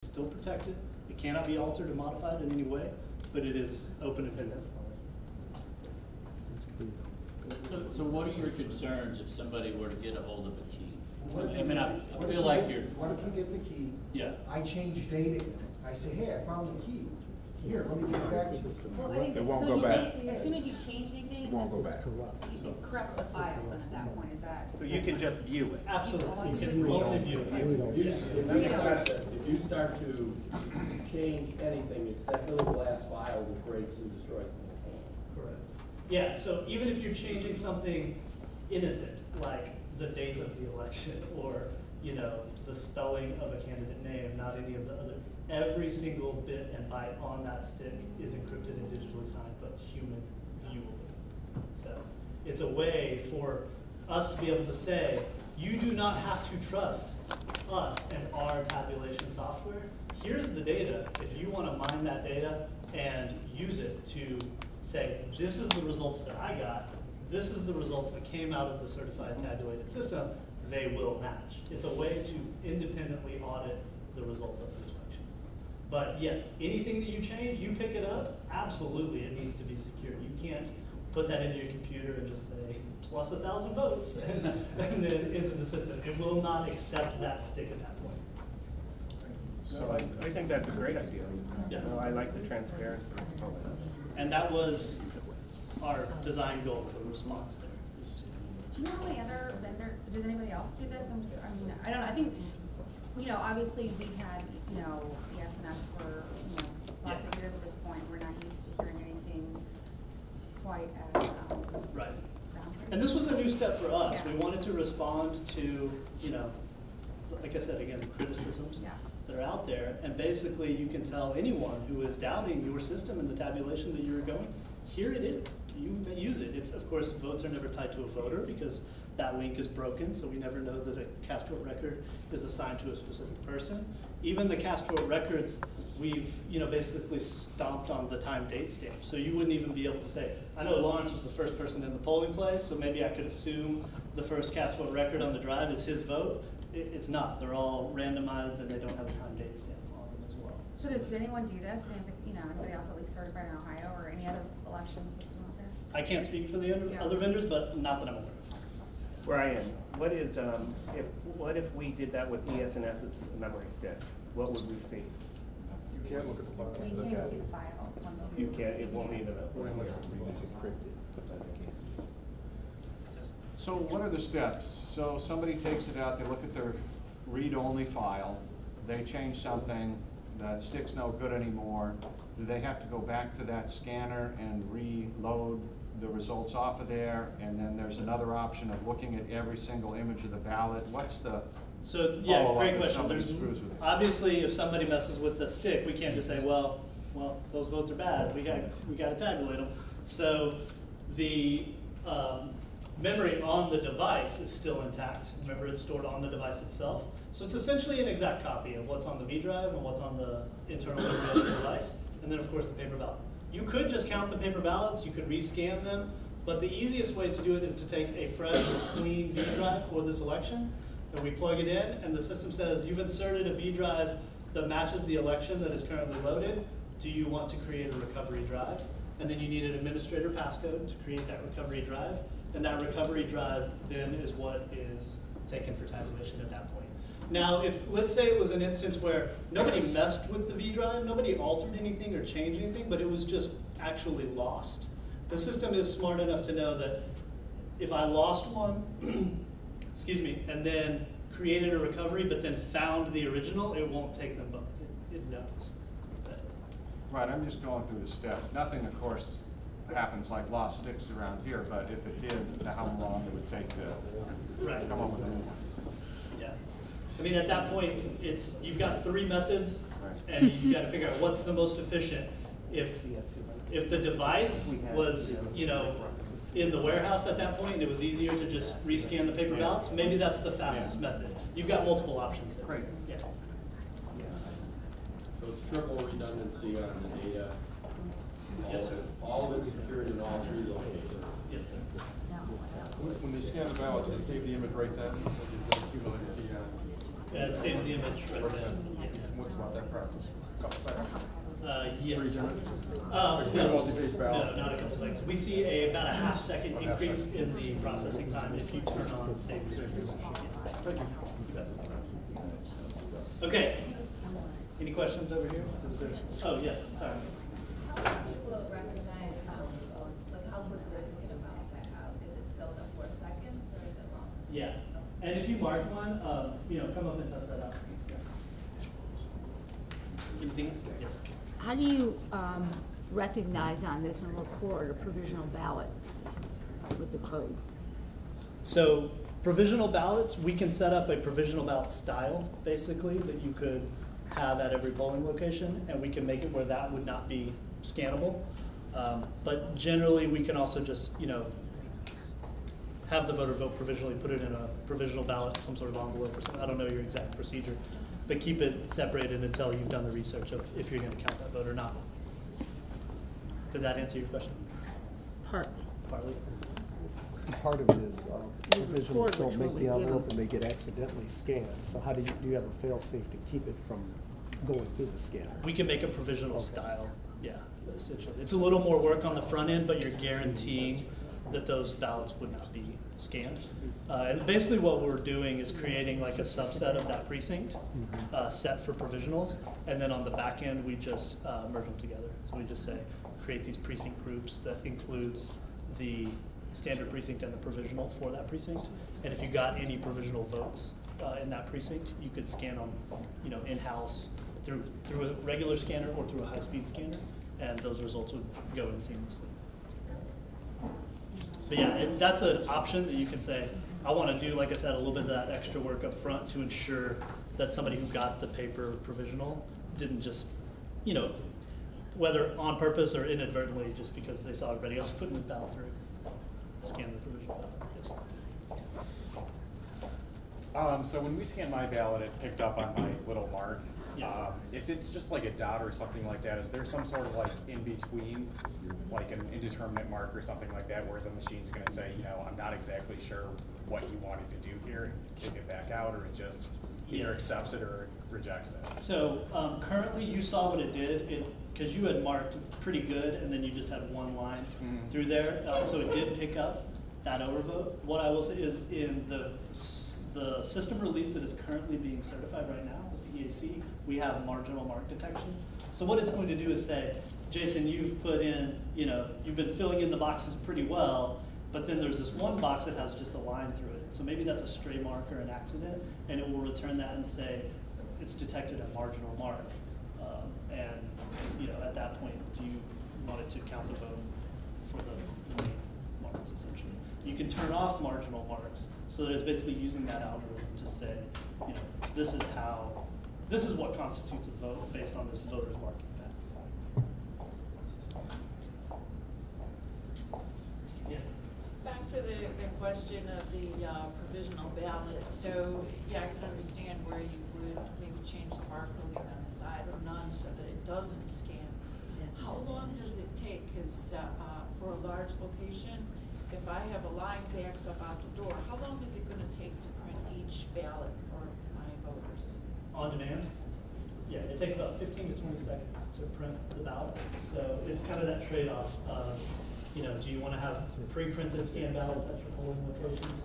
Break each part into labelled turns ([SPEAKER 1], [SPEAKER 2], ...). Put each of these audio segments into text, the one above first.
[SPEAKER 1] still protected. It cannot be altered or modified in any way, but it is open and viewable.
[SPEAKER 2] So what are your concerns if somebody were to get a hold of a key? I mean, I feel like you're...
[SPEAKER 3] What if you get the key?
[SPEAKER 2] Yeah.
[SPEAKER 3] I change data in it. I say, hey, I found the key. Here, let me give it back to you.
[SPEAKER 4] Well, I think
[SPEAKER 5] It won't
[SPEAKER 4] so
[SPEAKER 5] go
[SPEAKER 4] you
[SPEAKER 5] back.
[SPEAKER 4] think as soon as you change anything,
[SPEAKER 5] It won't go back.
[SPEAKER 4] it corrupts the file then at that point, is that?
[SPEAKER 6] So you can just view it.
[SPEAKER 1] Absolutely. You can only view it.
[SPEAKER 7] If you start to change anything, it's that little glass file that breaks and destroys the whole thing.
[SPEAKER 1] Correct. Yeah, so even if you're changing something innocent, like the date of the election, or the spelling of a candidate name, not any of the other, every single bit and byte on that stick is encrypted and digitally signed, but human viewable. So it's a way for us to be able to say, you do not have to trust us and our tabulation software. Here's the data. If you want to mine that data and use it to say, this is the results that I got, this is the results that came out of the certified tabulated system, they will match. It's a way to independently audit the results of the election. But yes, anything that you change, you pick it up, absolutely it needs to be secure. You can't put that into your computer and just say, plus 1,000 votes, and then into the system. It will not accept that stick at that point.
[SPEAKER 6] So I think that's a great idea.
[SPEAKER 1] Yeah.
[SPEAKER 6] I like the transparency.
[SPEAKER 1] And that was our design goal, the response there. Is to,
[SPEAKER 4] Do you know how many other vendor, does anybody else do this? I don't know, I think, obviously we've had, ES&S for, lots of years at this point. We're not used to hearing anything quite as,
[SPEAKER 1] right. And this was a new step for us.
[SPEAKER 4] Yeah.
[SPEAKER 1] We wanted to respond to, like I said, again, the criticisms that are out there. And basically you can tell anyone who is doubting your system and the tabulation that you're going, here it is. You may use it. It's, of course, votes are never tied to a voter because that link is broken, so we never know that a cast vote record is assigned to a specific person. Even the cast vote records, we've basically stomped on the time date stamp. So you wouldn't even be able to say, I know Lawrence was the first person in the polling place, so maybe I could assume the first cast vote record on the drive is his vote. It's not. They're all randomized and they don't have a time date stamp on them as well.
[SPEAKER 4] So does anyone do this? Anybody else at least certified in Ohio or any other election system out there?
[SPEAKER 1] I can't speak for the other vendors, but not that I'm aware of.
[SPEAKER 6] Brian, what if we did that with ES&S's memory stick? What would we see?
[SPEAKER 5] You can't look at the file.
[SPEAKER 4] You can't even see the files once
[SPEAKER 6] You can't, it won't even.
[SPEAKER 5] So what are the steps? So somebody takes it out, they look at their read-only file, they change something, that stick's no good anymore. Do they have to go back to that scanner and reload the results off of there? And then there's another option of looking at every single image of the ballot. What's the
[SPEAKER 1] Great question. Obviously, if somebody messes with the stick, we can't just say, well, those votes are bad. We got to tabulate them. So the memory on the device is still intact. Remember, it's stored on the device itself. So it's essentially an exact copy of what's on the V drive and what's on the internal memory of the device. And then, of course, the paper ballot. You could just count the paper ballots. You could rescan them. But the easiest way to do it is to take a fresh, clean V drive for this election, and we plug it in, and the system says, you've inserted a V drive that matches the election that is currently loaded. Do you want to create a recovery drive? And then you need an administrator passcode to create that recovery drive. And that recovery drive then is what is taken for tabulation at that point. Now, let's say it was an instance where nobody messed with the V drive, nobody altered anything or changed anything, but it was just actually lost. The system is smart enough to know that if I lost one, excuse me, and then created a recovery, but then found the original, it won't take them both. It knows.
[SPEAKER 5] Right, I'm just going through the steps. Nothing, of course, happens like lost sticks around here, but if it did, how long it would take to come up with a new one.
[SPEAKER 1] Yeah. I mean, at that point, you've got 3 methods, and you've got to figure out what's the most efficient. If the device was, in the warehouse at that point, and it was easier to just rescan the paper ballots, maybe that's the fastest method. You've got multiple options there.
[SPEAKER 5] Great.
[SPEAKER 1] Yeah.
[SPEAKER 7] So it's triple redundancy on the data.
[SPEAKER 1] Yes, sir.
[SPEAKER 7] All of it's secured in all 3 locations.
[SPEAKER 1] Yes, sir.
[SPEAKER 8] When you scan the ballot, does it save the image right then?
[SPEAKER 1] It saves the image right then. Yes.
[SPEAKER 8] What's about that process? Couple seconds?
[SPEAKER 1] Yes.
[SPEAKER 8] 3 minutes?
[SPEAKER 1] No,
[SPEAKER 8] multi-page ballot?
[SPEAKER 1] no, not a couple seconds. We see about a half-second increase in the processing time if you turn on save printers. Thank you. Okay. Any questions over here? Oh, yes, sorry.
[SPEAKER 9] How do people recognize like how quickly is it gonna bounce back out? Is it still the 4 seconds or is it longer?
[SPEAKER 1] Yeah, and if you mark one, come up and test that out. Anything else? Yes.
[SPEAKER 10] How do you recognize on this and record a provisional ballot with the codes?
[SPEAKER 1] So provisional ballots, we can set up a provisional ballot style, basically, that you could have at every polling location, and we can make it where that would not be scannable. But generally, we can also just, have the voter vote provisionally, put it in a provisional ballot, some sort of envelope or something. I don't know your exact procedure, but keep it separated until you've done the research of if you're going to count that vote or not. Did that answer your question?
[SPEAKER 10] Partly.
[SPEAKER 1] Partly.
[SPEAKER 11] See, part of it is provisionals don't make the envelope and they get accidentally scanned. So how do you have a fail-safe to keep it from going through the scanner?
[SPEAKER 1] We can make a provisional style, yeah, essentially. It's a little more work on the front end, but you're guaranteeing that those ballots would not be scanned. And basically what we're doing is creating like a subset of that precinct set for provisionals, and then on the back end we just merge them together. So we just say create these precinct groups that includes the standard precinct and the provisional for that precinct. And if you got any provisional votes in that precinct, you could scan them, in-house through a regular scanner or through a high-speed scanner, and those results would go in seamlessly. But yeah, that's an option that you can say, I want to do, like I said, a little bit of that extra work up front to ensure that somebody who got the paper provisional didn't just, whether on purpose or inadvertently, just because they saw everybody else putting the ballot through, scan the provisional ballot. Yes.
[SPEAKER 8] So when we scanned my ballot, it picked up on my little mark.
[SPEAKER 1] Yes.
[SPEAKER 8] If it's just like a dot or something like that, is there some sort of like in between, like an indeterminate mark or something like that, where the machine's going to say, I'm not exactly sure what you wanted to do here, and kick it back out, or it just either accepts it or rejects it?
[SPEAKER 1] So currently, you saw what it did. Because you had marked pretty good, and then you just had one line through there, so it did pick up that overvote. What I will say is in the system release that is currently being certified right now with the EAC, we have marginal mark detection. So what it's going to do is say, Jason, you've put in, you've been filling in the boxes pretty well, but then there's this one box that has just a line through it. So maybe that's a stray mark or an accident, and it will return that and say it's detected a marginal mark. And at that point, do you want it to count the vote for the main marks, essentially? You can turn off marginal marks, so that it's basically using that algorithm to say, this is what constitutes a vote based on this voter's marking pattern. Yeah.
[SPEAKER 12] Back to the question of the provisional ballot. So, yeah, I can understand where you would maybe change the barcoding on the side or none so that it doesn't scan. How long does it take? Because for a large location, if I have a line backs up out the door, how long is it going to take to print each ballot for my voters?
[SPEAKER 1] On demand? Yeah, it takes about 15 to 20 seconds to print the ballot. So it's kind of that trade-off of, do you want to have pre-printed scanned ballots at your polling locations?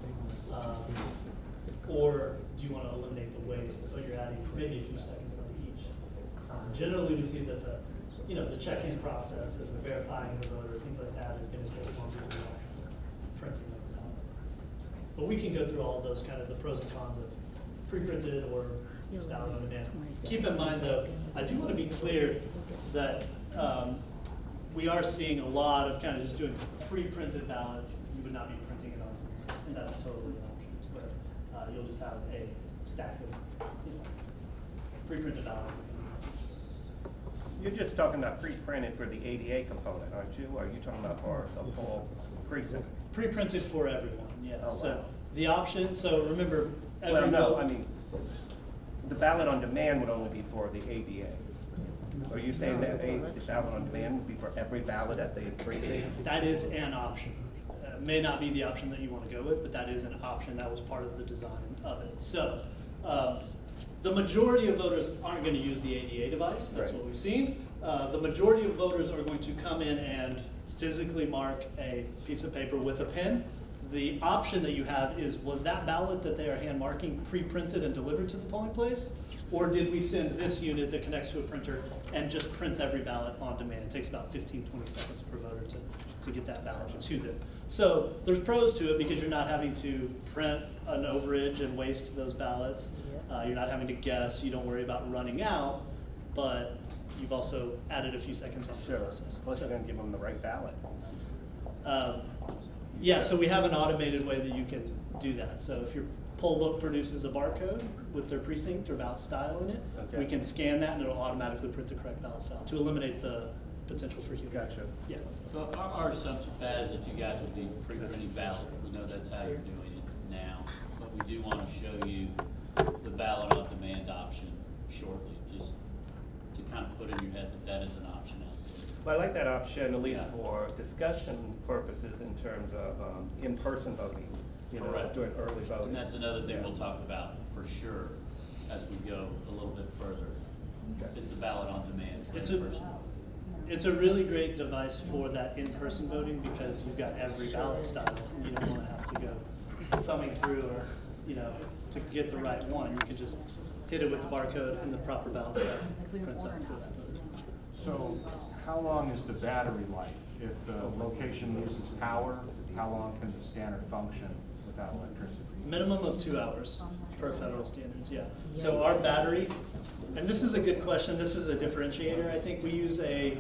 [SPEAKER 1] Or do you want to eliminate the waste, but you're adding maybe a few seconds on each? Generally, we see that the check-in process and the verifying the voter, things like that, is going to take longer than the actual printing of the ballot. But we can go through all of those kind of the pros and cons of pre-printed or ballot on demand. Keep in mind, though, I do want to be clear that we are seeing a lot of kind of just doing pre-printed ballots. You would not be printing it on, and that's totally an option. Where you'll just have a stack of pre-printed ballots.
[SPEAKER 6] You're just talking about pre-printed for the ADA component, aren't you? Or are you talking about for the whole precinct?
[SPEAKER 1] Pre-printed for everyone, yeah.
[SPEAKER 6] Oh,
[SPEAKER 1] so
[SPEAKER 6] wow.
[SPEAKER 1] the option, so remember, every
[SPEAKER 6] Well, no,
[SPEAKER 1] vote,
[SPEAKER 6] I mean, the ballot on demand would only be for the ADA. Are you saying that the ballot on demand would be for every ballot at the precinct?
[SPEAKER 1] that is an option. May not be the option that you want to go with, but that is an option. That was part of the design of it. So The majority of voters aren't going to use the ADA device. That's
[SPEAKER 6] Right.
[SPEAKER 1] what we've seen. The majority of voters are going to come in and physically mark a piece of paper with a pen. The option that you have is, was that ballot that they are hand marking pre-printed and delivered to the polling place? Or did we send this unit that connects to a printer and just prints every ballot on demand? It takes about 15, 20 seconds per voter to get that ballot to them. So there's pros to it because you're not having to print an overage and waste those ballots. You're not having to guess. You don't worry about running out, but you've also added a few seconds on the process.
[SPEAKER 6] Plus
[SPEAKER 1] So,
[SPEAKER 6] you're gonna give them the right ballot.
[SPEAKER 1] yeah, so we have an automated way that you can do that. So if your poll book produces a barcode with their precinct or ballot style in it,
[SPEAKER 6] Okay.
[SPEAKER 1] we can scan that and it'll automatically print the correct ballot style to eliminate the potential for human.
[SPEAKER 6] Gotcha.
[SPEAKER 1] Yeah.
[SPEAKER 2] So our assumption, Pat, is that you guys will be pre-printing ballots. We know that's how you're doing it now, but we do want to show you the ballot on demand option shortly, just to kind of put in your head that that is an option out there.
[SPEAKER 6] Well, I like that option, at least
[SPEAKER 2] Yeah.
[SPEAKER 6] for discussion purposes in terms of in-person voting, you know,
[SPEAKER 2] Correct.
[SPEAKER 6] doing early voting.
[SPEAKER 2] And that's another thing we'll talk about for sure as we go a little bit further. Is the ballot on demand for
[SPEAKER 1] It's
[SPEAKER 2] in-person.
[SPEAKER 1] It's a really great device for that in-person voting because you've got every ballot style. You don't want to have to go thumbing through or, you know, to get the right one. You can just hit it with the barcode and the proper ballot style prints out for that voter.
[SPEAKER 5] So how long is the battery life? If the location uses power, how long can the scanner function without electricity?
[SPEAKER 1] Minimum of 2 hours per federal standards, yeah. So our battery, and this is a good question, this is a differentiator, I think. We use a